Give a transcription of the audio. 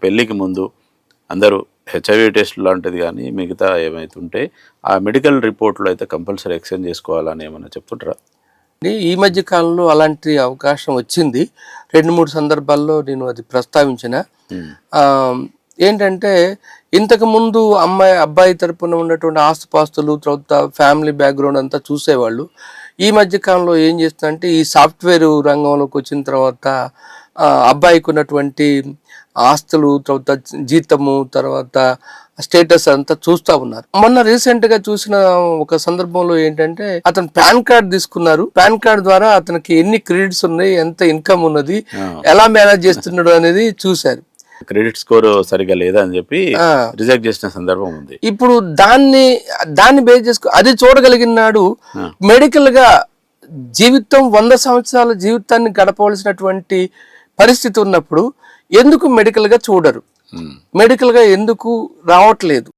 పెళ్ళికి ముందు అందరూ హెచ్ఐవి టెస్ట్ లాంటిది కానీ మిగతా ఏమైతుంటే ఆ మెడికల్ రిపోర్ట్లో అయితే కంపల్సరీ ఎక్స్చేంజ్ చేసుకోవాలని ఏమైనా చెప్తుంటారా? ఈ మధ్య కాలంలో అలాంటి అవకాశం వచ్చింది. 2-3 సందర్భాల్లో నేను అది ప్రస్తావించిన. ఏంటంటే ఇంతకుముందు అబ్బాయి తరపున ఉన్నటువంటి ఆస్తుపాస్తులు, తర్వాత ఫ్యామిలీ బ్యాక్గ్రౌండ్ అంతా చూసేవాళ్ళు. ఈ మధ్య కాలంలో ఏం చేస్తుందంటే ఈ సాఫ్ట్వేర్ రంగంలోకి వచ్చిన తర్వాత అబ్బాయికి ఉన్నటువంటి ఆస్తులు, తర్వాత జీతము, తర్వాత స్టేటస్ అంతా చూస్తూ ఉన్నారు. మొన్న రీసెంట్ గా చూసిన ఒక సందర్భంలో ఏంటంటే అతను పాన్ కార్డ్ తీసుకున్నారు. పాన్ కార్డ్ ద్వారా అతనికి ఎన్ని క్రెడిట్స్ ఉన్నాయి, ఎంత ఇన్కమ్ ఉన్నది, ఎలా మేనేజ్ చేస్తున్నాడు అనేది చూశారు. క్రెడిట్ స్కోర్ సరిగా లేదా అని చెప్పి రిజెక్ట్ చేసిన సందర్భం ఉంది. ఇప్పుడు దాన్ని బేస్ చేసుకో అది చూడగలిగినాడు. మెడికల్ గా జీవితం 100 సంవత్సరాల జీవితాన్ని గడపవలసినటువంటి పరిస్థితి ఉన్నప్పుడు ఎందుకు మెడికల్ గా చూడరు, మెడికల్ గా ఎందుకు రావట్లేదు?